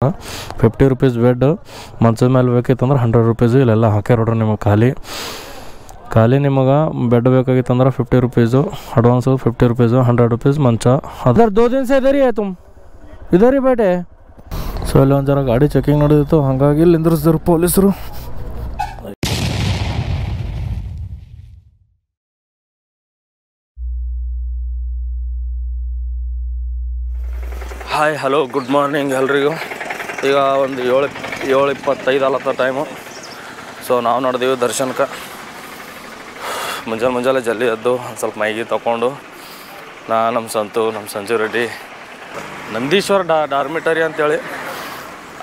50 rupees bed ಮಂಚದ ಮೇಲೆ ಬೇಕಿತ್ತಂದ್ರೆ 100 rupees ಇಲ್ಲೆಲ್ಲ ಹಾಕ್ಯಾರ ನೋಡ್ರಿ ನಿಮಗೆ ಖಾಲಿ ನಿಮಗೆ bed ಬೇಕಾಗಿತ್ತಂದ್ರೆ 50 rupees advance 50 rupees 100 rupees ಮಂಚ ಅದರ 2 ದಿನ ಸೇ ಇದರಿ ತುಮ್ ಇದರಿ ಬೇಟೆ ಸೊ ಇಲ್ಲಿ ಒಂದು ಜನ ಗಾಡಿ ಚೆಕಿಂಗ್ ನಡೆದಿತ್ತು ಹಾಗಾಗಿ ಇಲ್ಲಿ ನಿಂದ್ರಿಸಿದ್ರು ಪೊಲೀಸರು. ಹಾಯ್ ಹಲೋ ಗುಡ್ ಮಾರ್ನಿಂಗ್ ಎಲ್ರಿಗೂ. ಈಗ ಒಂದು 7:25 ಆಲತ್ತ ಟೈಮು. ಸೊ ನಾವು ನಡೆದೀವಿ ದರ್ಶನಕ್ಕೆ. ಮುಂಜಾನೆ ಜಲ್ದಿ ಎದ್ದು ಒಂದು ಸ್ವಲ್ಪ ಮೈಗಿ ತೊಗೊಂಡು ನಮ್ಮ ಸಂಜು ರೆಡ್ಡಿ ನಂದೀಶ್ವರ ಡಾರ್ಮಿಟರಿ ಅಂತೇಳಿ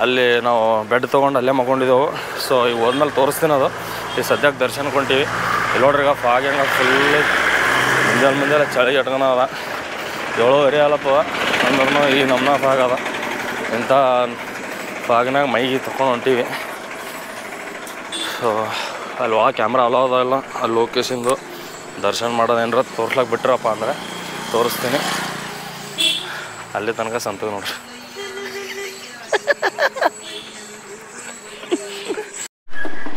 ಅಲ್ಲಿ ನಾವು ಬೆಡ್ ತೊಗೊಂಡು ಅಲ್ಲೇ ಮಕ್ಕೊಂಡಿದ್ದೆವು. ಸೊ ಈಗ ಹೋದ್ಮೇಲೆ ತೋರಿಸ್ತೀನಿ ಅದು. ಈಗ ಸದ್ಯಕ್ಕೆ ದರ್ಶನಕ್ಕೆ ಹೊಂಟೀವಿ. ಇಲ್ಲಿ ನೋಡ್ರಿ ಈಗ ಫಾಗ್ ಹೆಂಗೆ ಫುಲ್ ಮುಂಜಾನೆ ಚಳಿ ಇಟ್ಕೊಳ ಅದ. 7:30 ಆಲಪ್ಪ ಅಂದ್ರೂ ಈ ನಮ್ಮನ್ನ ಫಾಗ್ ಅದ. ಇಂಥ ಫಾಗ್ನಾಗ ಮೈಗಿ ತೊಗೊಂಡು ಹೊಂಟೀವಿ. ಸೊ ಅಲ್ಲಿ ಕ್ಯಾಮ್ರಾ ಅಲೋ ಅದ. ಅಲ್ಲಿ ಲೊಕೇಶನ್ದು ದರ್ಶನ ಮಾಡೋದು ಏನಾರ ತೋರ್ಸ್ಲಕ್ಕೆ ಬಿಟ್ರಪ್ಪ ಅಂದರೆ ತೋರಿಸ್ತೀನಿ. ಅಲ್ಲಿ ತನಕ ಸಂತೂ ನೋಡ್ರಿ.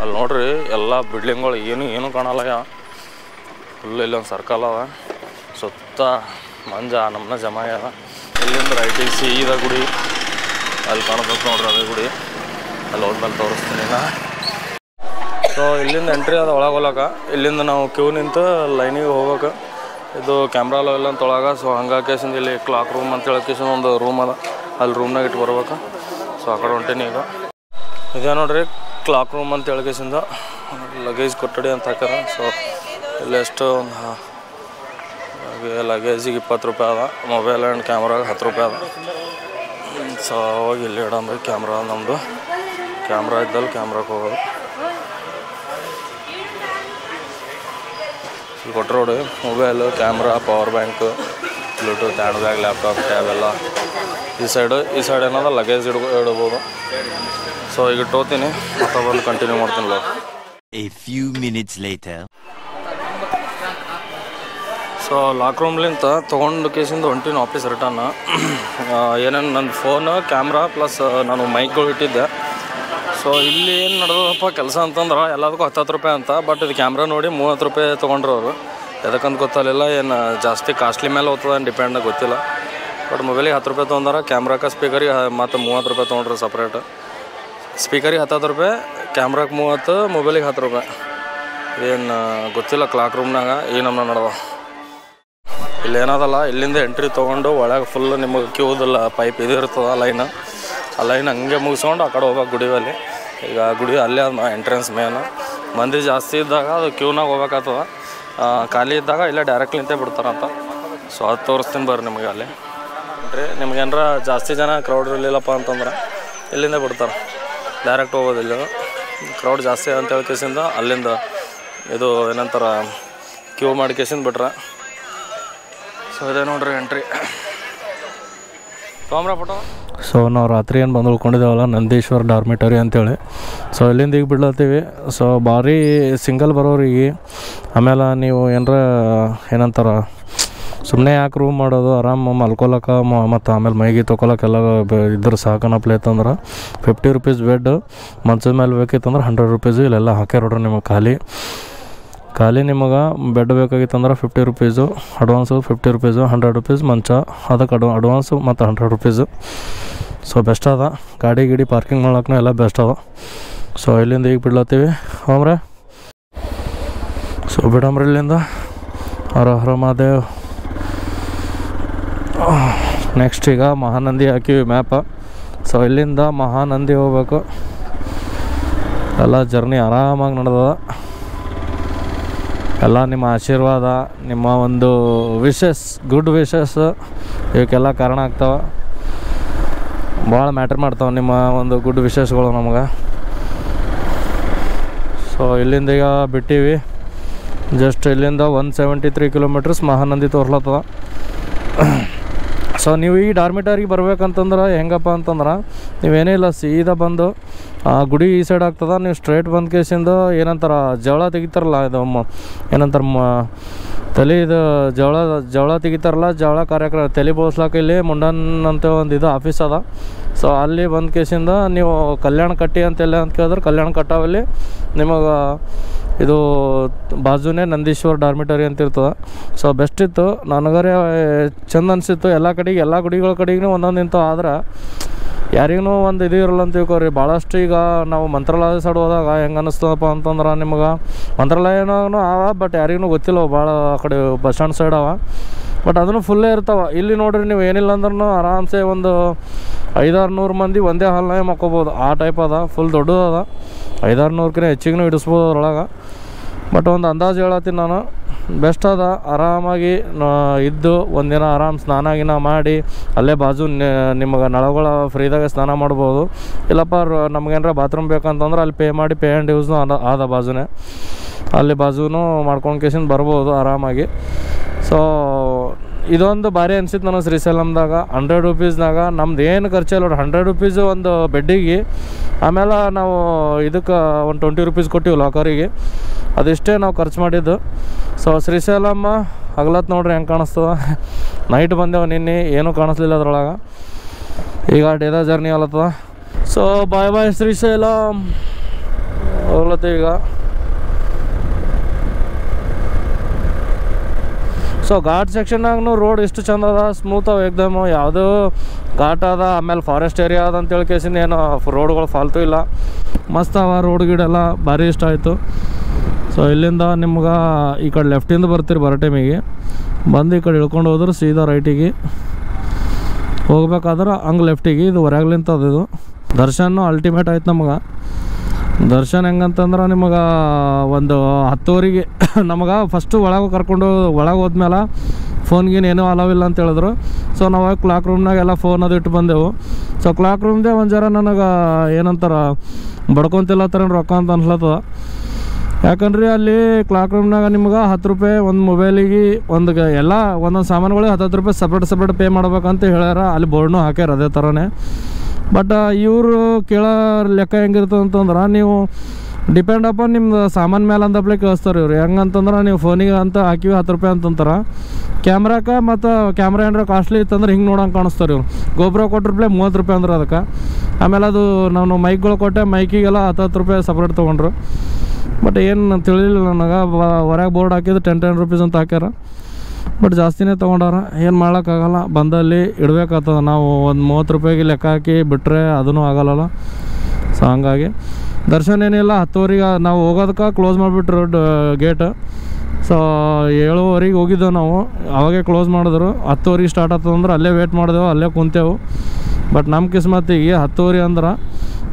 ಅಲ್ಲಿ ನೋಡ್ರಿ ಎಲ್ಲ ಬಿಲ್ಡಿಂಗ್ಗಳು ಏನೂ ಕಾಣಲ್ಲ. ಫುಲ್ ಇಲ್ಲೊಂದು ಸರ್ಕಲ್ ಅದ, ಸುತ್ತ ಮಂಜ ನಮ್ಮನ್ನ ಜಮ ಆಗ್ಯದ. ಇಲ್ಲಿಂದ ರೈಟಿಗೆ ಸೀದಾ ಗುಡಿ ಅಲ್ಲಿ ಕಾಣಬೇಕು ನೋಡ್ರಿ, ಅದೇ ಗುಡಿ. ಅಲ್ಲಿ ಹೋದ್ಮೇಲೆ ತೋರಿಸ್ತೀನಿ ನಾ. ಸೊ ಇಲ್ಲಿಂದ ಎಂಟ್ರಿ ಅದ ಒಳಗೆ ಹೋಗ್ಲಕ್ಕ. ಇಲ್ಲಿಂದ ನಾವು ಕ್ಯೂ ನಿಂತು ಲೈನಿಗೆ ಹೋಗ್ಬೇಕು. ಇದು ಕ್ಯಾಮ್ರಾ ಅಲ್ಲ ಇಲ್ಲ ಅಂತ ಒಳಗೆ. ಸೊ ಹಂಗಾಕೇಸಿಂದ ಇಲ್ಲಿ ಕ್ಲಾಕ್ ರೂಮ್ ಅಂತ ಹೇಳಕೇಸಿಂದ ಒಂದು ರೂಮ್ ಅದ, ಅಲ್ಲಿ ರೂಮ್ನಾಗ ಇಟ್ಟು ಬರ್ಬೇಕು. ಸೊ ಆ ಕಡೆ ಹೊಂಟೀನಿ ಈಗ. ಇದೇ ನೋಡ್ರಿ ಕ್ಲಾಕ್ ರೂಮ್ ಅಂತ ಹೇಳಕೇಸಿಂದ ಲಗೇಜ್ ಕೊಠಡಿ ಅಂತ ಹಾಕ್ಯಾರ. ಸೊ ಇಲ್ಲಿ ಎಷ್ಟು ಒಂದು ಲಗೇಜಿಗೆ 20 ರೂಪಾಯಿ ಅದ, ಮೊಬೈಲ್ ಆ್ಯಂಡ್ ಕ್ಯಾಮ್ರಾಗೆ 10 ರೂಪಾಯಿ ಅದ. ಸೊ ಹೋಗಿ ಇಲ್ಲಿ ಇಡಂದ್ರೆ ಕ್ಯಾಮ್ರಾ ನಮ್ಮದು ಕ್ಯಾಮ್ರಾ ಇದ್ದಲ್ಲಿ ಕ್ಯಾಮ್ರಾಗೆ ಹೋಗೋದು. ಇಲ್ಲಿ ಕೊಟ್ಟರು ನೋಡಿ mobile, camera, power bank, Bluetooth, hand bag, laptop, tab ಎಲ್ಲ ಈ ಸೈಡ್ ಏನದ ಲಗೇಜ್ ಇಡ್ಬೋದು. ಸೊ ಈಗ ಇಟ್ಟೋತೀನಿ, ಮತ್ತೆ ಬಂದು ಕಂಟಿನ್ಯೂ ಮಾಡ್ತೀನಿ. A few minutes later. So lock ರೂಮ್ಲಿಂತ ತೊಗೊಂಡು ಕೇಸಿಂದ ಹೊಂಟಿನ ಆಫೀಸ್ ರಿಟರ್ನ್. ಏನೇನು ನನ್ನ ಫೋನು, ಕ್ಯಾಮ್ರಾ ಪ್ಲಸ್ ನಾನು ಮೈಕ್ಗಳು ಇಟ್ಟಿದ್ದೆ. ಸೊ ಇಲ್ಲಿ ಏನು ನಡೆದಪ್ಪ ಕೆಲಸ ಅಂತಂದ್ರೆ ಎಲ್ಲದಕ್ಕೂ 10 ರೂಪಾಯಿ ಅಂತ. ಬಟ್ ಇದು ಕ್ಯಾಮ್ರಾ ನೋಡಿ 30 ರೂಪಾಯಿ ತೊಗೊಂಡ್ರು ಅವರು. ಎದಕ್ಕಂತ ಗೊತ್ತಾಗಲಿಲ್ಲ. ಏನು ಜಾಸ್ತಿ ಕಾಸ್ಟ್ಲಿ ಮೇಲೆ ಹೋಗ್ತದೆ ಏನು ಡಿಪೆಂಡ್ ಗೊತ್ತಿಲ್ಲ. ಬಟ್ ಮೊಬೈಲಿಗೆ 10 ರೂಪಾಯಿ ತೊಗೊಂಡಾರ, ಕ್ಯಾಮ್ರಾಕ್ಕೆ ಸ್ಪೀಕರಿಗೆ ಮತ್ತು 30 ರೂಪಾಯಿ ತೊಗೊಂಡ್ರು ಸಪ್ರೇಟ್. ಸ್ಪೀಕರಿಗೆ 10 ರೂಪಾಯಿ, ಕ್ಯಾಮ್ರಾಕ್ಕೆ 30, ಮೊಬೈಲಿಗೆ 10 ರೂಪಾಯಿ. ಏನು ಗೊತ್ತಿಲ್ಲ ಕ್ಲಾಕ್ ರೂಮ್ನಾಗ ಈ ನಮ್ಮನ್ನ ನಡೆದ. ಇಲ್ಲಿ ಏನದಲ್ಲ, ಇಲ್ಲಿಂದ ಎಂಟ್ರಿ ತೊಗೊಂಡು ಒಳಗೆ ಫುಲ್ ನಿಮಗೆ ಕ್ಯೂದಲ್ಲ ಪೈಪ್ ಇದು ಇರ್ತದೆ ಲೈನ್. ಆ ಲೈನ್ ಹಂಗೆ ಮುಗಿಸ್ಕೊಂಡು ಆ ಕಡೆ ಹೋಗ್ಬೇಕು ಗುಡಿಯಲ್ಲಿ. ಈಗ ಗುಡಿ ಅಲ್ಲೇ ಎಂಟ್ರೆನ್ಸ್ ಮೇನು. ಮಂದಿ ಜಾಸ್ತಿ ಇದ್ದಾಗ ಅದು ಕ್ಯೂನಾಗ ಹೋಗ್ಬೇಕಾಗ್ತದೆ. ಖಾಲಿ ಇದ್ದಾಗ ಇಲ್ಲೇ ಡೈರೆಕ್ಟ್ ನಿಂತೇ ಬಿಡ್ತಾರಂತ. ಸೊ ಅದು ತೋರಿಸ್ತೀನಿ ಬರ್ರಿ ನಿಮಗೆ. ಅಲ್ಲಿ ನಿಮ್ಗೇನಾರ ಜಾಸ್ತಿ ಜನ ಕ್ರೌಡ್ ಇರಲಿಲ್ಲಪ್ಪ ಅಂತಂದ್ರೆ ಇಲ್ಲಿಂದ ಬಿಡ್ತಾರೆ, ಡೈರೆಕ್ಟ್ ಹೋಗೋದಿಲ್ಲ. ಕ್ರೌಡ್ ಜಾಸ್ತಿ ಅಂತ ಹೇಳ್ಕೇಸಿಂದ ಅಲ್ಲಿಂದ ಇದು ಏನಂತಾರೆ ಕ್ಯೂ ಮಾಡ್ಕೇಸಿಂದ ಬಿಟ್ರೆ. ಸೊ ಇದೇ ನೋಡ್ರಿ ಎಂಟ್ರಿ ಕ್ಯಾಮ್ರಾ ಫೋಟೋ. ಸೊ ನಾವು ರಾತ್ರಿ ಏನು ಬಂದು ಉಳ್ಕೊಂಡಿದ್ದೇವಲ್ಲ ನಂದೀಶ್ವರ ಡಾರ್ಮಿಟರಿ ಅಂತೇಳಿ. ಸೊ ಇಲ್ಲಿಂದ ಈಗ ಬಿಡ್ಲತ್ತೀವಿ. ಸೊ ಭಾರಿ ಸಿಂಗಲ್ ಬರೋರಿಗೆ, ಆಮೇಲೆ ನೀವು ಏನಂತಾರೆ ಸುಮ್ಮನೆ ಯಾಕೆ ರೂಮ್ ಮಾಡೋದು, ಆರಾಮ ಮಲ್ಕೊಳಕ್ಕೆ ಮತ್ತು ಆಮೇಲೆ ಮೈಗಿ ತೊಗೊಳಕ್ಕೆಲ್ಲ ಇದ್ರ ಸಾಕನಪ್ಲೆ ಅಂತಂದ್ರೆ 50 ರೂಪೀಸ್ ಬೆಡ್ ಮಂಚದ ಮೇಲೆ ಬೇಕಿತ್ತಂದ್ರೆ 100 ರೂಪೀಸು ಇಲ್ಲೆಲ್ಲ ಹಾಕ್ಯಾರ ನೋಡ್ರಿ ನಿಮಗೆ. ಖಾಲಿ ನಿಮಗೆ bed ಬೇಕಾಗಿತ್ತಂದ್ರೆ 50 rupees advance, 50 rupees 100 rupees ಮಂಚ, ಅದಕ್ಕೆ ಅಡ್ವಾನ್ಸು ಮತ್ತು 100 ರೂಪೀಸು. ಸೊ ಬೆಸ್ಟ್ ಅದ. ಗಾಡಿ ಪಾರ್ಕಿಂಗ್ ಮಾಡೋಕ್ಕೂ ಎಲ್ಲ ಬೆಸ್ಟ್ ಅದ. ಸೊ ಇಲ್ಲಿಂದ ಈಗ ಬಿಡ್ಲತ್ತೀವಿ ಹೋಮ್ರೆ. ಸೊ ಬಿಡಮ್ರಿ ಇಲ್ಲಿಂದ. ಹರ ಹರ ಮಹಾದೇವ್. ನೆಕ್ಸ್ಟ್ ಈಗ ಮಹಾನಂದಿ ಹಾಕಿವಿ ಮ್ಯಾಪ. ಸೊ ಇಲ್ಲಿಂದ ಮಹಾನಂದಿ ಹೋಗ್ಬೇಕು. ಎಲ್ಲ ಜರ್ನಿ ಆರಾಮಾಗಿ ನಡೆದದ. ಎಲ್ಲ ನಿಮ್ಮ ಆಶೀರ್ವಾದ, ನಿಮ್ಮ ಒಂದು ಗುಡ್ ವಿಶಸ್ ಇವಕ್ಕೆಲ್ಲ ಕಾರಣ ಆಗ್ತಾವೆ. ಭಾಳ ಮ್ಯಾಟ್ರ್ ಮಾಡ್ತಾವೆ ನಿಮ್ಮ ಒಂದು ಗುಡ್ ವಿಶಸ್ಗಳು ನಮಗೆ. ಸೊ ಇಲ್ಲಿಂದ ಈಗ ಬಿಟ್ಟೀವಿ. ಜಸ್ಟ್ ಇಲ್ಲಿಂದ 173 ಕಿಲೋಮೀಟರ್ಸ್ ಮಹಾನಂದಿ ತೋರ್ಲತ್ತದ. ಸೊ ನೀವು ಈ ಡಾರ್ಮಿಟರಿಗೆ ಬರ್ಬೇಕಂತಂದ್ರೆ ಹೆಂಗಪ್ಪ ಅಂತಂದ್ರೆ ನೀವೇನೇ ಇಲ್ಲ, ಸೀದಾ ಬಂದು ಗುಡಿ ಈ ಸೈಡ್ ಆಗ್ತದೆ. ನೀವು ಸ್ಟ್ರೈಟ್ ಬಂದ ಕೇಸಿಂದ ಏನಂತಾರೆ ಜವಳ ತೆಗಿತಾರಲ್ಲ, ಇದು ಏನಂತಾರೆ ತಲೆ ಇದು ಜವಳ ತೆಗಿತಾರಲ್ಲ, ಜವಳ ಕಾರ್ಯಕ್ರಮ ತಲೆ ಬೋಸ್ಲಾಕ ಇಲ್ಲಿ ಮುಂಡನ್ ಅಂತ ಒಂದು ಇದು ಆಫೀಸ್ ಅದ. ಸೊ ಅಲ್ಲಿ ಬಂದ ಕೇಸಿಂದ ನೀವು ಕಲ್ಯಾಣ ಕಟ್ಟಿ ಅಂತೆಲ್ಲ ಅಂತ ಕೇಳಿದ್ರೆ ಕಲ್ಯಾಣ ಕಟ್ಟಾವಲ್ಲಿ ನಿಮಗೆ ಇದು ಬಾಜುನೇ ನಂದೀಶ್ವರ್ ಡಾರ್ಮಿಟರಿ ಅಂತ ಇರ್ತದೆ. ಸೊ ಬೆಸ್ಟ್ ಇತ್ತು, ನನಗರೆ ಚಂದ ಅನಿಸಿತ್ತು. ಎಲ್ಲ ಕಡೆಗೆ ಎಲ್ಲ ಗುಡಿಗಳ ಕಡೆಗೂ ಒಂದೊಂದು ಇಂಥವು ಆದ್ರೆ ಯಾರಿಗೂ ಒಂದು ಇದು ಇರಲ್ಲ ಅಂತ ತಿಳ್ಕೊರಿ. ಭಾಳಷ್ಟು ಈಗ ನಾವು ಮಂತ್ರಾಲಯ ಸೈಡ್ ಹೋದಾಗ ಹೆಂಗೆ ಅನ್ನಿಸ್ತದಪ್ಪ ಅಂತಂದ್ರೆ ನಿಮ್ಗೆ ಮಂತ್ರಾಲಯನೂ ಅವ, ಬಟ್ ಯಾರಿಗೂ ಗೊತ್ತಿಲ್ಲ ಭಾಳ ಆ ಕಡೆ ಬಸ್ ಸ್ಟ್ಯಾಂಡ್ ಸೈಡ್ ಅವ, ಬಟ್ ಅದನ್ನು ಫುಲ್ಲೇ ಇರ್ತಾವೆ. ಇಲ್ಲಿ ನೋಡಿರಿ ನೀವು ಏನಿಲ್ಲ ಅಂದ್ರೂ ಆರಾಮ್ಸೆ ಒಂದು 500-600 ಮಂದಿ ಒಂದೇ ಹಾಲ್ನಾಗೆ ಮಕ್ಕೋಬೋದು, ಆ ಟೈಪ್ ಅದ. ಫುಲ್ ದೊಡ್ಡದದ, 500-600ಕ್ಕಿಂತ ಹೆಚ್ಚಿಗೂ ಇಡಿಸ್ಬೋದು ಅದ್ರೊಳಗೆ. ಬಟ್ ಒಂದು ಅಂದಾಜು ಹೇಳತ್ತೀನಿ ನಾನು, ಬೆಸ್ಟ್ ಅದ. ಆರಾಮಾಗಿ ಇದ್ದು ಒಂದಿನ ಆರಾಮ್ ಸ್ನಾನ ಗಿನ ಮಾಡಿ ಅಲ್ಲೇ ಬಾಜು ನಿಮಗೆ ನಳಗಳ ಫ್ರೀದಾಗೆ ಸ್ನಾನ ಮಾಡ್ಬೋದು. ಇಲ್ಲಪ್ಪ ನಮಗೇನಾರ ಬಾತ್ರೂಮ್ ಬೇಕಂತಂದ್ರೆ ಅಲ್ಲಿ ಪೇ ಮಾಡಿ ಪೇ ಆ್ಯಂಡ್ ಯೂಸ್ನು ಆದ ಬಾಜುನೇ, ಅಲ್ಲಿ ಬಾಜುನೂ ಮಾಡ್ಕೊಂಡು ಕೇಸಿಂದ ಬರ್ಬೋದು ಆರಾಮಾಗಿ. ಸೊ ಇದೊಂದು ಭಾರಿ ಅನ್ಸಿತ್ತು ನನಗೆ ಶ್ರೀಶೈಲಮ್ದಾಗ. 100 ರೂಪೀಸ್ನಾಗ ನಮ್ದು ಏನು ಖರ್ಚಿಲ್ಲ, 100 ರೂಪೀಸು ಒಂದು ಬೆಡ್ಡಿಗೆ. ಆಮೇಲೆ ನಾವು ಇದಕ್ಕೆ ಒಂದು 20 ರೂಪೀಸ್ ಕೊಟ್ಟಿವಿ ಲಾಕರಿಗೆ, ಅದಿಷ್ಟೇ ನಾವು ಖರ್ಚು ಮಾಡಿದ್ದು. ಸೊ ಶ್ರೀಶೈಲಮ್ಮ ಹಗಲತ್ತು ನೋಡ್ರಿ ಹೆಂಗೆ ಕಾಣಿಸ್ತದ. ನೈಟ್ ಬಂದೆವು ನಿನ್ನೆ, ಏನೂ ಕಾಣಿಸ್ಲಿಲ್ಲ ಅದ್ರೊಳಗೆ. ಈಗ ಡೇದ ಜರ್ನಿ ಆಗ್ಲತ್ತದ. ಸೊ ಬಾಯ್ ಶ್ರೀಶೈಲಮ್ ಹೋಗ್ಲತ್ತೀವಿ ಈಗ. ಸೊ ಘಾಟ್ ಸೆಕ್ಷನ್ನಾಗೂ ರೋಡ್ ಎಷ್ಟು ಚಂದ ಅದ, ಸ್ಮೂತ್ ಅವ ಏಕ್ದಮ್. ಯಾವುದೂ ಘಾಟ್ ಅದ, ಆಮೇಲೆ ಫಾರೆಸ್ಟ್ ಏರಿಯಾ ಅದ ಅಂತೇಳಿ ಕೇಸಿಂದ ಏನು ರೋಡ್ಗಳು ಫಾಲ್ತು ಇಲ್ಲ, ಮಸ್ತ್ ಅವ. ರೋಡ್ ಗಿಡೆಲ್ಲ ಭಾರಿ ಇಷ್ಟ ಆಯಿತು. ಸೊ ಇಲ್ಲಿಂದ ನಿಮ್ಗೆ ಈ ಕಡೆ ಲೆಫ್ಟಿಂದ ಬರ್ತೀರಿ ಬರೋ ಟೈಮಿಗೆ, ಬಂದು ಈ ಕಡೆ ಇಳ್ಕೊಂಡು ಹೋದ್ರೆ ಸೀದಾ ರೈಟಿಗೆ ಹೋಗ್ಬೇಕಾದ್ರೆ ಹಂಗೆ ಲೆಫ್ಟಿಗೆ. ಇದು ಹೊರಗ್ಲಿಂತ ಅದು ದರ್ಶನ ಅಲ್ಟಿಮೇಟ್ ಆಯ್ತು ನಮ್ಗೆ. ದರ್ಶನ ಹೆಂಗಂತಂದ್ರೆ ನಿಮಗೆ ಒಂದು 10 ನಮಗೆ ಫಸ್ಟು ಒಳಗೆ ಹೋದ್ಮೇಲೆ ಫೋನ್ಗೇನು ಏನೂ ಅಲವಿಲ್ಲ ಅಂತ ಹೇಳಿದ್ರು. ಸೊ ನಾವು ಕ್ಲಾಕ್ ರೂಮ್ನಾಗ ಎಲ್ಲ ಫೋನ್ ಅದು ಇಟ್ಟು ಬಂದೆವು. ಸೊ ಕ್ಲಾಕ್ ರೂಮ್ದೇ ಒಂದು ಜರ ನನಗೆ ಏನಂತಾರೆ ಬಡ್ಕೊತಿಲ್ಲ ಥರ ರೊಕ್ಕ ಅಂತ ಅನ್ಸ್ಲತ್ತದ. ಯಾಕಂದ್ರೆ ಅಲ್ಲಿ ಕ್ಲಾಕ್ ರೂಮ್ನಾಗ ನಿಮ್ಗೆ 10 ರೂಪಾಯಿ ಒಂದು ಮೊಬೈಲಿಗೆ ಎಲ್ಲ ಒಂದೊಂದು ಸಾಮಾನುಗಳಿಗೆ 10 ರೂಪಾಯಿ ಸಪ್ರೇಟ್ ಪೇ ಮಾಡ್ಬೇಕಂತ ಹೇಳ್ಯಾರ. ಅಲ್ಲಿ ಬೋರ್ಡ್ನೂ ಹಾಕ್ಯಾರ ಅದೇ ಥರನೇ. ಬಟ್ ಇವರು ಕೇಳೋ ಲೆಕ್ಕ ಹೆಂಗಿರ್ತದೆ ಅಂತಂದ್ರೆ, ನೀವು ಡಿಪೆಂಡ್ ಅಪಾನ್ ನಿಮ್ದು ಸಾಮಾನು ಮೇಲೆ ಅಂದಪ್ಲೆ ಕೇಳಿಸ್ತಾರೆ ಇವ್ರು. ಹೆಂಗಂತಂದ್ರೆ ನೀವು ಫೋನಿಗೆ ಅಂತ ಹಾಕಿವಿ 10 ರೂಪಾಯಿ ಅಂತಂತಾರೆ. ಕ್ಯಾಮ್ರಾಕ್ಕೆ ಮತ್ತು ಕ್ಯಾಮ್ರಾ ಏನಾರ ಕಾಸ್ಟ್ಲಿ ಇತ್ತಂದ್ರೆ ಹಿಂಗೆ ನೋಡೋಂಗೆ ಕಾಣಿಸ್ತಾರೆ ಇವ್ರು. ಗೊಬ್ಬರ ಕೊಟ್ಟರೆ 30 ರೂಪಾಯಿ ಅಂದ್ರೆ ಅದಕ್ಕೆ. ಆಮೇಲೆ ಅದು ನಾನು ಮೈಕ್ಗಳು ಕೊಟ್ಟೆ, ಮೈಕಿಗೆಲ್ಲ 10 ರೂಪಾಯಿ ಸಪ್ರೇಟ್ ತೊಗೊಂಡ್ರು. ಬಟ್ ಏನು ತಿಳಿಲಿಲ್ಲ ನನಗೆ. ಹೊರಗೆ ಬೋರ್ಡ್ ಹಾಕಿದ್ದು 10 ರೂಪೀಸ್ ಅಂತ ಹಾಕ್ಯಾರ, ಬಟ್ ಜಾಸ್ತಿನೇ ತೊಗೊಂಡಾರ. ಏನು ಮಾಡೋಕ್ಕಾಗಲ್ಲ, ಬಂದಲ್ಲಿ ಇಡಬೇಕಾಗ್ತದೆ. ನಾವು ಒಂದು 30 ರೂಪಾಯಿಗೆ ಲೆಕ್ಕ ಹಾಕಿ ಬಿಟ್ಟರೆ ಅದೂ ಆಗಲ್ಲ. ಸೊ ಹಂಗಾಗಿ ದರ್ಶನ ಏನಿಲ್ಲ, 10 ನಾವು ಹೋಗೋದಕ್ಕೆ ಕ್ಲೋಸ್ ಮಾಡಿಬಿಟ್ರು ಗೇಟ್. ಸೊ 7:30 ಹೋಗಿದ್ದೆವು ನಾವು, ಅವಾಗೇ ಕ್ಲೋಸ್ ಮಾಡಿದ್ರು. 10:00 ಸ್ಟಾರ್ಟ್ ಆಗ್ತದಂದ್ರೆ ಅಲ್ಲೇ ವೇಟ್ ಮಾಡಿದೆವು, ಅಲ್ಲೇ ಕುಂತೆವು. ಬಟ್ ನಮ್ಮ ಕಿಸ್ಮತ್ತಿಗೆ 10:00 ಅಂದ್ರೆ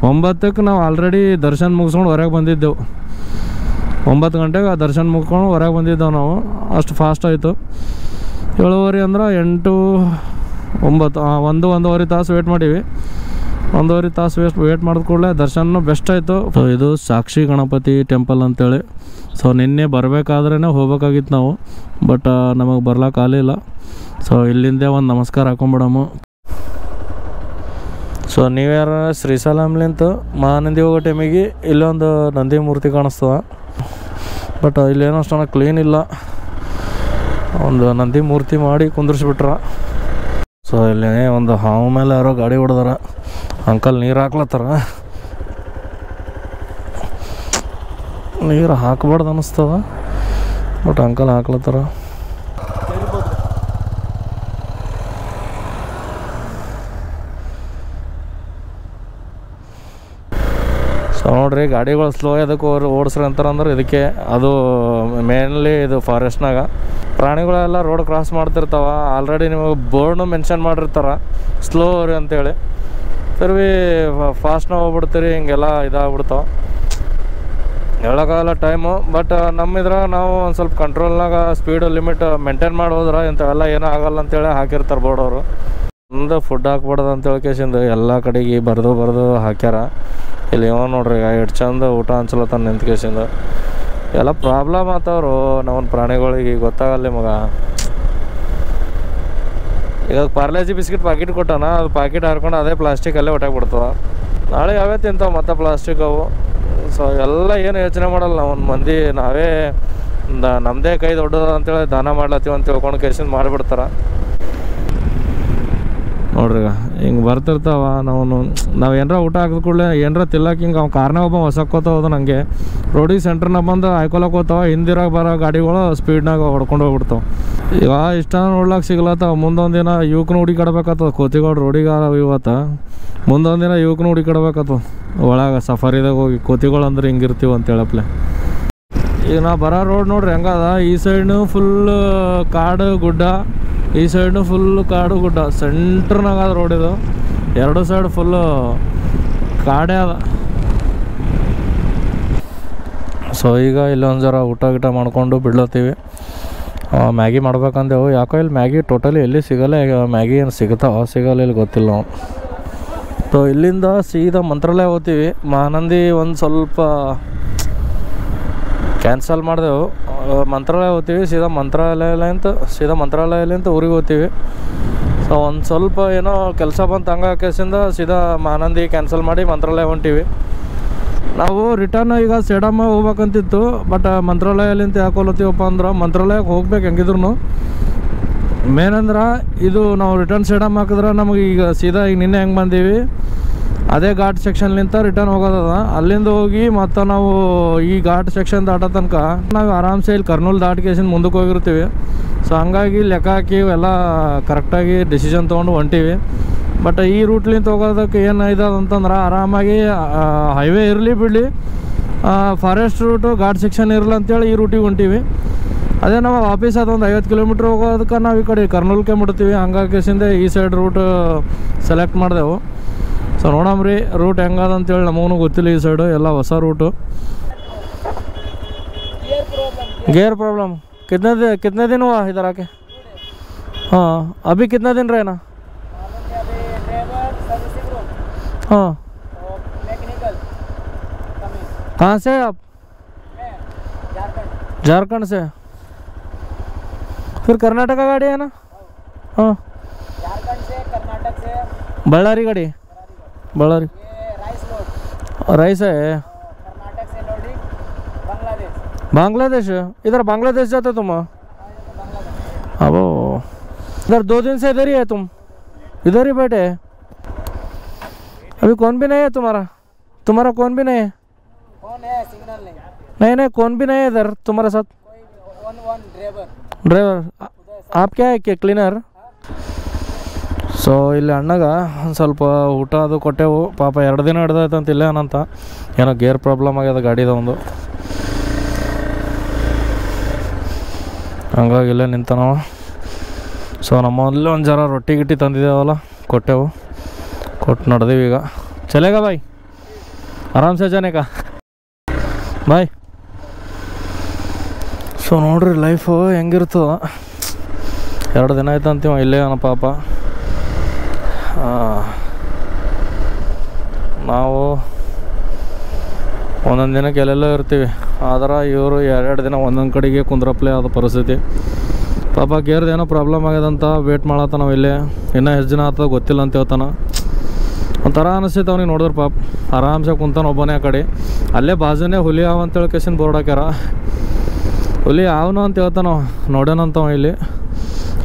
9ಕ್ಕೆ ನಾವು ಆಲ್ರೆಡಿ ದರ್ಶನ ಮುಗಿಸ್ಕೊಂಡು ಹೊರಗೆ ಬಂದಿದ್ದೆವು. 9 ಗಂಟೆಗೆ ದರ್ಶನ ಮುಗ್ಕೊಂಡು ಹೊರಗೆ ಬಂದಿದ್ದೆವು ನಾವು, ಅಷ್ಟು ಫಾಸ್ಟ್ ಆಯಿತು. 7:30 ಅಂದ್ರೆ 8, 9, 1-1.5 ತಾಸು ವೇಟ್ ಮಾಡೀವಿ. 1.5 ತಾಸು ವೇಟ್ ಮಾಡಿದ ಕೂಡಲೇ ದರ್ಶನ ಬೆಸ್ಟ್ ಆಯಿತು. ಸೊ ಇದು ಸಾಕ್ಷಿ ಗಣಪತಿ ಟೆಂಪಲ್ ಅಂತೇಳಿ. ಸೊ ನಿನ್ನೆ ಬರಬೇಕಾದ್ರೇ ಹೋಗ್ಬೇಕಾಗಿತ್ತು ನಾವು, ಬಟ್ ನಮಗೆ ಬರ್ಲಿಕ್ಕಾಗಲಿಲ್ಲ. ಸೊ ಇಲ್ಲಿಂದೇ ಒಂದು ನಮಸ್ಕಾರ ಹಾಕೊಂಬಿಡಮು. ಸೊ ನೀವ್ಯಾರ ಶ್ರೀಶೈಲಮ್ಲಿಂತ ಮಹಾನಂದಿ ಹೋಗೋ ಟೈಮಿಗೆ ಇಲ್ಲೊಂದು ನಂದಿ ಮೂರ್ತಿ ಕಾಣಿಸ್ತದೆ, ಬಟ್ ಇಲ್ಲೇನೋ ಅಷ್ಟು ಕ್ಲೀನ್ ಇಲ್ಲ. ಒಂದು ನಂದಿ ಮೂರ್ತಿ ಮಾಡಿ ಕುಂದ್ರಿಸ್ಬಿಟ್ರ. ಸೊ ಇಲ್ಲಿ ಒಂದು ಹಾವು ಮೇಲೆ ಯಾರೋ ಗಾಡಿ ಹೊಡೆದಾರ. ಅಂಕಲ್ ನೀರು ಹಾಕ್ಲತ್ತಾರ. ನೀರು ಹಾಕ್ಬಾರ್ದು ಅನ್ನಿಸ್ತದ, ಬಟ್ ಅಂಕಲ್ ಹಾಕ್ಲತ್ತಾರ. ಸೊ ನೋಡ್ರಿ, ಗಾಡಿಗಳು ಸ್ಲೋ ಎದಕ್ಕೆ ಓಡಿಸ್ರಿ ಅಂತಾರಂದ್ರೆ ಇದಕ್ಕೆ. ಅದು ಮೇನ್ಲಿ ಇದು ಫಾರೆಸ್ಟ್ನಾಗ ಪ್ರಾಣಿಗಳೆಲ್ಲ ರೋಡ್ ಕ್ರಾಸ್ ಮಾಡ್ತಿರ್ತಾವೆ. ಆಲ್ರೆಡಿ ನಿಮಗೆ ಬೋರ್ಡ್ನು ಮೆನ್ಷನ್ ಮಾಡಿರ್ತಾರೆ ಸ್ಲೋ ರೀ ಅಂತೇಳಿ. ಫಿರ್ವಿ ಫಾಸ್ಟ್ನಾಗ ಹೋಗ್ಬಿಡ್ತೀರಿ, ಹಿಂಗೆಲ್ಲ ಇದಾಗ್ಬಿಡ್ತಾವೆ. ಹೇಳೋಕ್ಕಾಗಲ್ಲ ಟೈಮು. ಬಟ್ ನಮ್ಮಿದ್ರಾಗ ನಾವು ಒಂದು ಸ್ವಲ್ಪ ಕಂಟ್ರೋಲ್ನಾಗ ಸ್ಪೀಡು ಲಿಮಿಟ್ ಮೇಂಟೈನ್ ಮಾಡಿ ಹೋದ್ರೆ ಇಂಥವೆಲ್ಲ ಏನೂ ಆಗಲ್ಲ ಅಂತೇಳಿ ಹಾಕಿರ್ತಾರೆ ಬೋರ್ಡ್ ಅವರು. ಒಂದು ಫುಡ್ ಹಾಕ್ಬಾರ್ದು ಅಂತೇಳಿ ಕೇಸಿಂದು ಎಲ್ಲ ಕಡೆಗೆ ಬರೆದು ಹಾಕ್ಯಾರ. ಇಲ್ಲಿ ಇವ ನೋಡ್ರಿ ಎಷ್ಟು ಚಂದ ಊಟ ಅನ್ಸಲತ್ತ ನಿಂತ ಕೇಸಿಂದ. ಎಲ್ಲ ಪ್ರಾಬ್ಲಮ್ ಆತವ್ರು ನಮ್ಮ ಪ್ರಾಣಿಗಳಿಗೆ, ಗೊತ್ತಾಗಲ್ಲ ನಿಮಗೆ. ಈಗ ಪಾರ್ಲೇಜಿ ಬಿಸ್ಕಿಟ್ ಪಾಕಿಟ್ ಕೊಟ್ಟಾನ, ಅದು ಪಾಕಿಟ್ ಹಾರ್ಕೊಂಡು ಅದೇ ಪ್ಲಾಸ್ಟಿಕ್ ಅಲ್ಲೇ ಹೊಟ್ಟಾಗಿ ಬಿಡ್ತದೆ. ನಾಳೆ ಯಾವೇ ತಿಂತಾವೆ ಮತ್ತೆ ಪ್ಲಾಸ್ಟಿಕ್ ಅವು. ಸೊ ಎಲ್ಲ ಏನು ಯೋಚನೆ ಮಾಡಲ್ಲ ನಾವು ಮಂದಿ. ನಾವೇ ನಮ್ಮದೇ ಕೈ ದೊಡ್ಡದ ಅಂತೇಳಿ ದಾನ ಮಾಡ್ಲತ್ತೀವಿ ಅಂತ ತಿಳ್ಕೊಂಡು ಕೇಸಿಂದ ಮಾಡಿಬಿಡ್ತಾರೆ ನೋಡ್ರಿ. ಈಗ ಹಿಂಗೆ ಬರ್ತಿರ್ತಾವ ನಾವು ಏನಾರ ಊಟ ಹಾಕಿದ ಕೂಡಲೇ ಏನಾರ ತಿಲ್ಲಕ್ಕೆ ಹಿಂಗೆ ಅವ್ನು ಕಾರ್ನಾಗ ಒಬ್ಬ ಹೊಸಕೋತ ಹೋದ ನನಗೆ ರೋಡಿಗೆ ಸೆಂಟ್ರ್ನಾಗ ಬಂದು ಹಾಯ್ಕೊಳಕ್ಕೆ ಹೋಗ್ತಾವ. ಹಿಂದಿರಾಗ ಬರೋ ಗಾಡಿಗಳು ಸ್ಪೀಡ್ನಾಗ ಹೊಡ್ಕೊಂಡು ಹೋಗ್ಬಿಡ್ತಾವೆ. ಈಗ ಇಷ್ಟ ನೋಡ್ಲಾಕೆ ಸಿಗ್ಲತ್ತಾವ. ಮುಂದೊಂದು ದಿನ ಯುವಕನ ಹುಡುಕಾಡ್ಬೇಕಾಗ್ತದೆ. ಕೋತಿಗೌಡ ರೋಡಿಗೆ ಇವತ್ತು ಮುಂದೊಂದು ದಿನ ಯುವಕನ ಹುಡುಕಾಡ್ಬೇಕಾಗ್ತದೆ ಒಳಗೆ ಸಫಾರಿದಾಗ ಹೋಗಿ. ಕೋತಿಗಳು ಅಂದ್ರೆ ಹಿಂಗಿರ್ತೀವಿ ಅಂತೇಳಪ್ಲೆ. ಈಗ ನಾ ಬರೋ ರೋಡ್ ನೋಡ್ರಿ ಹೆಂಗದ. ಈ ಸೈಡ್ನು ಫುಲ್ ಕಾಡು ಗುಡ್ಡ, ಈ ಸೈಡ್ನು ಫುಲ್ ಕಾಡು ಗುಡ್ಡ. ಸೆಂಟ್ರ್ನಾಗ ಅದ ರೋಡ್ ಇದು. ಎರಡು ಸೈಡ್ ಫುಲ್ಲು ಕಾಡೇ ಅದ. ಸೊ ಈಗ ಇಲ್ಲೊಂದು ಜರ ಊಟ ಗೀಟ ಮಾಡ್ಕೊಂಡು ಬಿಡ್ಲತ್ತೀವಿ. ಮ್ಯಾಗಿ ಮಾಡ್ಬೇಕಂದೇವು. ಯಾಕೋ ಇಲ್ಲಿ ಮ್ಯಾಗಿ ಟೋಟಲಿ ಎಲ್ಲಿ ಸಿಗಲ್ಲ. ಈಗ ಮ್ಯಾಗಿ ಏನು ಸಿಗ್ತಾವ ಸಿಗಲ್ಲ ಇಲ್ಲಿ ಗೊತ್ತಿಲ್ಲ ನಾವು. ಸೊ ಇಲ್ಲಿಂದ ಸೀದಾ ಮಂತ್ರಾಲಯ ಹೋಗ್ತೀವಿ. ಮಹಾನಂದಿ ಒಂದು ಸ್ವಲ್ಪ ಕ್ಯಾನ್ಸಲ್ ಮಾಡಿದೆವು. ಮಂತ್ರಾಲಯ ಹೋಗ್ತೀವಿ. ಸೀದಾ ಮಂತ್ರಾಲಯಲಿಂತ ಊರಿಗೆ ಹೋಗ್ತೀವಿ. ಸೊ ಒಂದು ಸ್ವಲ್ಪ ಏನೋ ಕೆಲಸ ಬಂತು ಹಂಗೆ ಕೇಸಿಂದ ಸೀದಾ ಮಹಾನಂದಿ ಕ್ಯಾನ್ಸಲ್ ಮಾಡಿ ಮಂತ್ರಾಲಯ ಹೊಂಟೀವಿ. ನಾವು ರಿಟರ್ನ್ ಈಗ ಸೇಡಮ್ಮ ಹೋಗ್ಬೇಕಂತಿತ್ತು. ಬಟ್ ಮಂತ್ರಾಲಯಲಿಂತ ಯಾಕೆ ಹೋಗ್ಲತ್ತೀವಪ್ಪ ಅಂದ್ರೆ ಮಂತ್ರಾಲಯಕ್ಕೆ ಹೋಗ್ಬೇಕು ಹೆಂಗಿದ್ರು. ಮೇನ್ ಅಂದ್ರೆ ಇದು ನಾವು ರಿಟರ್ನ್ ಸೇಡಮ್ ಹಾಕಿದ್ರೆ ನಮಗೆ ಈಗ ಸೀದಾ ಈಗ ನಿನ್ನೆ ಹೆಂಗೆ ಬಂದೀವಿ ಅದೇ ಘಾಟ್ ಸೆಕ್ಷನ್ಲಿಂತ ರಿಟರ್ನ್ ಹೋಗೋದದ. ಅಲ್ಲಿಂದ ಹೋಗಿ ಮತ್ತು ನಾವು ಈ ಘಾಟ್ ಸೆಕ್ಷನ್ ದಾಟೋ ತನಕ ನಾವು ಆರಾಮ್ಸೆ ಇಲ್ಲಿ ಕರ್ನೂಲ್ ದಾಟ್ಕೇಸಿಂದ ಮುಂದಕ್ಕೆ ಹೋಗಿರ್ತೀವಿ. ಸೊ ಹಂಗಾಗಿ ಲೆಕ್ಕ ಹಾಕಿ ಎಲ್ಲ ಕರೆಕ್ಟಾಗಿ ಡಿಸಿಷನ್ ತೊಗೊಂಡು ಹೊಂಟೀವಿ. ಬಟ್ ಈ ರೂಟ್ಲಿಂತ ಹೋಗೋದಕ್ಕೆ ಏನು ಇದಂತಂದ್ರೆ ಆರಾಮಾಗಿ ಹೈವೇ ಇರಲಿ ಬಿಡಲಿ, ಫಾರೆಸ್ಟ್ ರೂಟು ಘಾಟ್ ಸೆಕ್ಷನ್ ಇರಲ್ಲ ಅಂತೇಳಿ ಈ ರೂಟಿಗೆ ಹೊಂಟೀವಿ. ಅದೇ ನಾವು ವಾಪೀಸ್ ಅದೊಂದು 50 ಕಿಲೋಮೀಟ್ರ್ ಹೋಗೋದಕ್ಕೆ ನಾವು ಈ ಕಡೆ ಕರ್ನೂಲ್ಗೆ ಮುಟ್ತೀವಿ. ಹಂಗಾಗಿಸಿಂದ ಈ ಸೈಡ್ ರೂಟ್ ಸೆಲೆಕ್ಟ್ ಮಾಡಿದೆವು. ಸೊ ನೋಡಮ್ರಿ ರೂಟ್ ಹೆಂಗದ ಅಂತೇಳಿ ನಮಗೂ ಗೊತ್ತಿಲ್ಲ. ಈ ಸೈಡು ಎಲ್ಲ ಹೊಸ ರೂಟು. गियर प्रॉब्लम कितने दिन हुआ इधर आके? हाँ अभी कितना दिन रहना? हाँ कहाँ से आप? झारखंड से। फिर कर्नाटक का गाड़ी है ना? हाँ झारखंड से, कर्नाटक से, बಳ್ಳಾರಿ गाड़ी, बಳ್ಳಾरी राइस है। कर्नाटक से लोडिंग बांग्लादेश। बांग्लादेश? इधर बांग्लादेश जाते तुम? अब इधर 2 दिन से इधर ही है तुम? इधर ही बैठे? अभी कौन भी नहीं है तुम्हारा कौन भी नहीं है? कौन है? सिग्नल नहीं कौन भी नहीं है इधर तुम्हारे साथ? वन ड्राइवर आप क्या है क्या क्लीनर? ಸೊ ಇಲ್ಲಿ ಅಣ್ಣಗ ಒಂದು ಸ್ವಲ್ಪ ಊಟ ಅದು ಕೊಟ್ಟೆವು. ಪಾಪ 2 ದಿನ ಹಿಡ್ದಾಯ್ತಂತ ಇಲ್ಲೇ ಏನಂತ ಏನೋ ಗೇರ್ ಪ್ರಾಬ್ಲಮ್ ಆಗ್ಯದ ಗಾಡಿದ ಒಂದು. ಹಂಗಾಗಿ ಇಲ್ಲೇ ನಿಂತ ನಾವು. ಸೊ ನಮ್ಮಲ್ಲಿ ಒಂದು ಜರ ರೊಟ್ಟಿ ಗಿಟ್ಟಿ ತಂದಿದ್ದೇವಲ್ಲ ಕೊಟ್ಟೆವು, ಕೊಟ್ಟು ನಡೆದೀವಿ. ಈಗ ಚಲೇಗ ಬಾಯ್ ಆರಾಮ್ಸೆ ಜಾನೇಕ ಬಾಯ್. ಸೊ ನೋಡ್ರಿ ಲೈಫು ಹೆಂಗಿರ್ತದ. 2 ದಿನ ಆಯ್ತು ಅಂತೀವ ಇಲ್ಲೇ ಅನ್ನ ಪಾಪ. ನಾವು ಒಂದೊಂದು ದಿನಕ್ಕೆ ಎಲ್ಲೆಲ್ಲೋ ಇರ್ತೀವಿ, ಆದ್ರೆ ಇವರು 2 ದಿನ ಒಂದೊಂದು ಕಡೆಗೆ ಕುಂದ್ರಪ್ಲೆ ಆದ ಪರಿಸ್ಥಿತಿ. ಪಾಪ ಗೇರ್ದು ಏನೋ ಪ್ರಾಬ್ಲಮ್ ಆಗ್ಯದಂತ ವೇಟ್ ಮಾಡತ್ತ ನಾವು ಇಲ್ಲೇ. ಇನ್ನೂ ಎಷ್ಟು ದಿನ ಆಗ್ತದೆ ಗೊತ್ತಿಲ್ಲ ಅಂತ ಹೇಳ್ತಾನೆ. ಒಂಥರ ಅನಿಸ್ತೈತೆ ಅವ್ನಿಗೆ ನೋಡಿದ್ರೆ ಪಾಪ. ಆರಾಮ್ಸೆ ಕುಂತಾನ ಒಬ್ಬನೇ ಆ ಕಡೆ. ಅಲ್ಲೇ ಬಾಜುನೇ ಹುಲಿ ಹಾವು ಅಂತೇಳಿ ಕೇಸಿನ ಬೋರ್ಡ್ ಹಾಕ್ಯಾರ. ಹುಲಿ ಹಾವನು ಅಂತ ಹೇಳ್ತಾನ ನೋಡ್ಯಾನಂತವ. ಇಲ್ಲಿ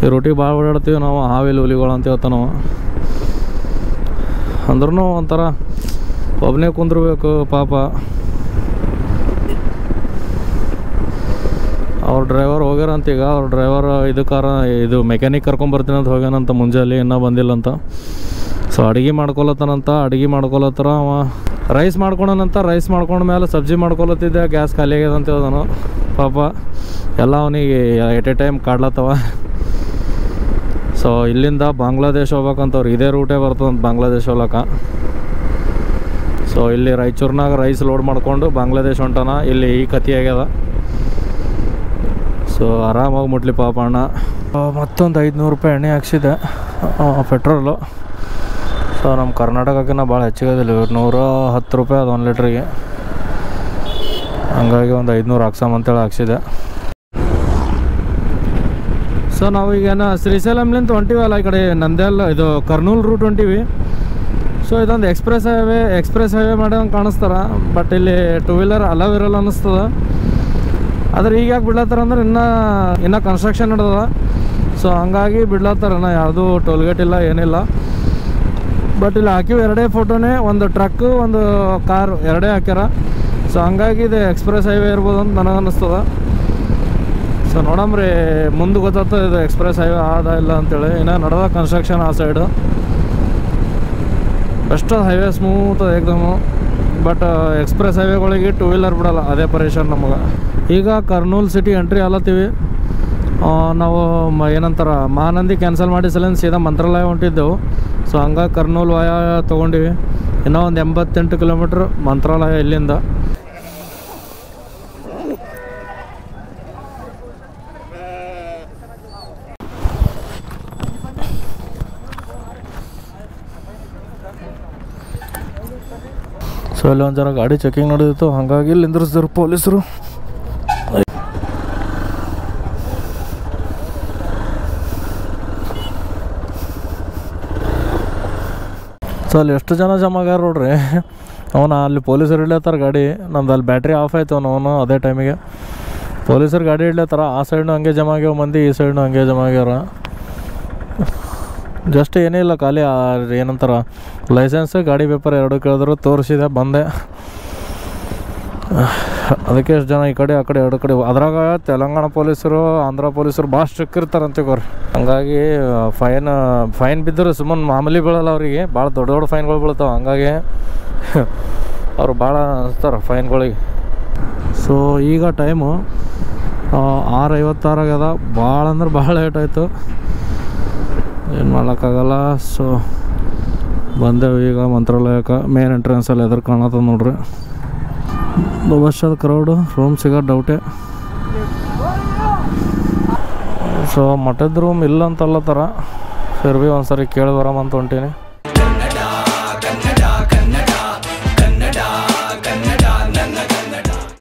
ಈ ರೊಟ್ಟಿಗೆ ಭಾಳ ಓಡಾಡ್ತೀವಿ ನಾವು, ಹಾವಿಲ್ಲಿ ಹುಲಿಗಳು ಅಂತ ಹೇಳ್ತಾನವ. ಅಂದ್ರೂ ಒಂಥರ ಒಬ್ಬನೇ ಕುಂದ್ರಬೇಕು ಪಾಪ. ಅವ್ರ ಡ್ರೈವರ್ ಹೋಗ್ಯಾರಂತ. ಈಗ ಅವ್ರ ಡ್ರೈವರ್ ಇದು ಮೆಕ್ಯಾನಿಕ್ ಕರ್ಕೊಂಬರ್ತೀನಿ ಅಂತ ಹೋಗ್ಯಾನಂತ ಮುಂಜಾನೆ, ಇನ್ನೂ ಬಂದಿಲ್ಲಂತ. ಸೊ ಅಡುಗೆ ಮಾಡ್ಕೊಳತ್ತಾನಂತ. ಅಡುಗೆ ಮಾಡ್ಕೊಳತ್ತಾರ ಅವ. ರೈಸ್ ಮಾಡ್ಕೊಳನಂತ. ರೈಸ್ ಮಾಡ್ಕೊಂಡ್ಮೇಲೆ ಸಬ್ಜಿ ಮಾಡ್ಕೊಳತ್ತಿದ್ದೆ, ಗ್ಯಾಸ್ ಖಾಲಿ ಆಗ್ಯದ ಅಂತ ಹೇಳ್ದಾನು ಪಾಪ. ಎಲ್ಲ ಅವನಿಗೆ ಎಟ್ ಎ ಟೈಮ್ ಕಾಡ್ಲತ್ತವ. ಸೊ ಇಲ್ಲಿಂದ ಬಾಂಗ್ಲಾದೇಶ್ ಹೋಗ್ಬೇಕಂತವ್ರು. ಇದೇ ರೂಟೇ ಬರ್ತದಂತ ಬಾಂಗ್ಲಾದೇಶ್ ಹೋಗ್ಲಕ್ಕ. ಸೊ ಇಲ್ಲಿ ರಾಯಚೂರ್ನಾಗ ರೈಸ್ ಲೋಡ್ ಮಾಡ್ಕೊಂಡು ಬಾಂಗ್ಲಾದೇಶ್ ಹೊಂಟಾನ. ಇಲ್ಲಿ ಈ ಕತಿ ಆಗ್ಯದ. ಸೊ ಆರಾಮಾಗಿ ಮುಟ್ಲಿ ಪಾಪ ಅಣ್ಣ. ಮತ್ತೊಂದು 500 ರೂಪಾಯಿ ಎಣ್ಣೆ ಹಾಕ್ಸಿದೆ ಪೆಟ್ರೋಲು. ಸೊ ನಮ್ಮ ಕರ್ನಾಟಕಕ್ಕಿಂತ ಭಾಳ ಹೆಚ್ಚಿಗೋದಿಲ್ಲ. 110 ರೂಪಾಯಿ ಅದು 1 ಲೀಟ್ರಿಗೆ. ಹಂಗಾಗಿ ಒಂದು 500 ಹಾಕ್ಸಮಂತೇಳಿ ಹಾಕ್ಸಿದೆ. ಸೊ ನಾವು ಈಗೇನು ಶ್ರೀಶೈಲಂಲಿಂದ ಹೊಂಟಿವಲ್ಲ ಈ ಕಡೆ ನಂದ್ಯಾಲ್ ಇದು ಕರ್ನೂಲ್ ರೂಟ್ ಹೊಂಟಿವಿ. ಸೊ ಇದೊಂದು ಎಕ್ಸ್ಪ್ರೆಸ್ ಹೈವೇ ಮಾಡೋಂಗೆ ಕಾಣಿಸ್ತಾರ. ಬಟ್ ಇಲ್ಲಿ 2 ವೀಲರ್ ಅಲವ್ ಇರಲ್ಲ ಅನ್ನಿಸ್ತದ. ಆದ್ರೆ ಈಗ ಯಾಕೆ ಬಿಡ್ಲತ್ತಾರ ಅಂದ್ರೆ ಇನ್ನೂ ಕನ್ಸ್ಟ್ರಕ್ಷನ್ ನಡೆದದ. ಸೊ ಹಂಗಾಗಿ ಬಿಡ್ಲತ್ತಾರ, ಯಾವುದೂ ಟೋಲ್ಗೇಟ್ ಇಲ್ಲ ಏನಿಲ್ಲ. ಬಟ್ ಇಲ್ಲಿ ಹಾಕಿವು ಎರಡೇ ಫೋಟೋನೇ, ಒಂದು ಟ್ರಕ್ಕು ಒಂದು ಕಾರು ಎರಡೇ ಹಾಕ್ಯಾರ. ಸೊ ಹಂಗಾಗಿ ಇದು ಎಕ್ಸ್ಪ್ರೆಸ್ ಹೈವೇ ಇರ್ಬೋದು ಅಂತ ನನಗೆ ಅನ್ನಿಸ್ತದ. ಸೊ ನೋಡಮ್ರಿ ಮುಂದೆ ಗೊತ್ತಾಗ್ತದೆ ಇದು ಎಕ್ಸ್ಪ್ರೆಸ್ ಹೈವೇ ಆದ ಇಲ್ಲ ಅಂತೇಳಿ. ಇನ್ನು ನಡೆದ ಕನ್ಸ್ಟ್ರಕ್ಷನ್ ಆ ಸೈಡು. ಬೆಸ್ಟ್ ಹೈವೇ ಸ್ಮೂತ್ ಏಕದಮ್. ಬಟ್ ಎಕ್ಸ್ಪ್ರೆಸ್ ಹೈವೇಗಳಿಗೆ 2 ವೀಲರ್ ಬಿಡಲ್ಲ, ಅದೇ ಪರೇಶಾನ್ ನಮಗೆ. ಈಗ ಕರ್ನೂಲ್ ಸಿಟಿ ಎಂಟ್ರಿ ಆಲತ್ತೀವಿ ನಾವು. ಏನಂತಾರೆ ಮಹಾನಂದಿ ಕ್ಯಾನ್ಸಲ್ ಮಾಡಿ ಸಲ ಸೀದಾ ಮಂತ್ರಾಲಯ ಹೊಂಟಿದ್ದೆವು. ಸೊ ಹಂಗಾಗಿ ಕರ್ನೂಲ್ ವಾಯ ತೊಗೊಂಡಿವಿ. ಇನ್ನೂ ಒಂದು 88 ಕಿಲೋಮೀಟ್ರ್ ಮಂತ್ರಾಲಯ ಇಲ್ಲಿಂದ. ಸೊ ಇಲ್ಲಿ ಒಂದು ಜನ ಗಾಡಿ ಚೆಕಿಂಗ್ ನಡೆದಿತ್ತು, ಹಾಗಾಗಿ ಇಲ್ಲಿ ನಿಂದ್ರಿಸಿದ್ರು ಪೊಲೀಸರು. ಸೊ ಅಲ್ಲಿ ಎಷ್ಟು ಜನ ಜಮ ಆಗ್ಯಾರ ನೋಡ್ರಿ. ಅವನು ಅಲ್ಲಿ ಪೊಲೀಸರು ಇಡ್ಲತ್ತಾರ ಗಾಡಿ. ನಮ್ದು ಅಲ್ಲಿ ಬ್ಯಾಟ್ರಿ ಆಫ್ ಆಯ್ತು ಅವನು ಅದೇ ಟೈಮಿಗೆ. ಪೊಲೀಸರು ಗಾಡಿ ಇಡ್ಲತ್ತಾರ. ಆ ಸೈಡ್ನು ಹಂಗೆ ಜಮ ಆಗ್ಯಾವ ಮಂದಿ, ಈ ಸೈಡ್ನು ಹಂಗೆ ಜಮ ಆಗ್ಯಾರ. ಜಸ್ಟ್ ಏನೇ ಇಲ್ಲ, ಖಾಲಿ ಏನಂತಾರೆ ಲೈಸೆನ್ಸ್ ಗಾಡಿ ಪೇಪರ್ ಎರಡು ಕೇಳಿದ್ರು, ತೋರಿಸಿದೆ, ಬಂದೆ. ಅದಕ್ಕೆ ಎಷ್ಟು ಜನ ಈ ಕಡೆ ಆ ಕಡೆ ಎರಡು ಕಡೆ. ಅದ್ರಾಗ ತೆಲಂಗಾಣ ಪೊಲೀಸರು ಆಂಧ್ರ ಪೊಲೀಸರು ಭಾಳ ಸ್ಟ್ರಿಕ್ ಇರ್ತಾರೆ ಅಂತೀವ್ರಿ. ಹಂಗಾಗಿ ಫೈನ್ ಬಿದ್ದರೆ ಸುಮ್ಮನೆ ಮಾಮೂಲಿ ಬೀಳಲ್ಲ ಅವರಿಗೆ, ಭಾಳ ದೊಡ್ಡ ದೊಡ್ಡ ಫೈನ್ಗಳು ಬೀಳ್ತಾವೆ. ಹಂಗಾಗಿ ಅವರು ಭಾಳ ಅನಿಸ್ತಾರೆ ಫೈನ್ಗಳಿಗೆ. ಸೊ ಈಗ ಟೈಮು 6:56 ಆಗ್ಯದ. ಭಾಳ ಅಂದ್ರೆ ಭಾಳ ಲೇಟ್ ಆಯಿತು, ಏನು ಮಾಡೋಕ್ಕಾಗಲ್ಲ. ಸೊ ಬಂದೆವು ಈಗ ಮಂತ್ರಾಲಯಕ್ಕೆ. ಮೇನ್ ಎಂಟ್ರೆನ್ಸಲ್ಲಿ ಎದುರು ಕಾಣತ್ತದ ನೋಡ್ರಿ. ಬಸ್ಸದ ಕ್ರೌಡು, ರೂಮ್ ಸಿಗೋದು ಡೌಟೇ. ಸೊ ಮಠದ ರೂಮ್ ಇಲ್ಲ ಅಂತಲ್ಲತ್ತಾರ. ಫಿರ್ ಭೀ ಒಂದು ಸರಿ ಕೇಳಿ ಬರಮಂತ ಹೊಂಟೀನಿ.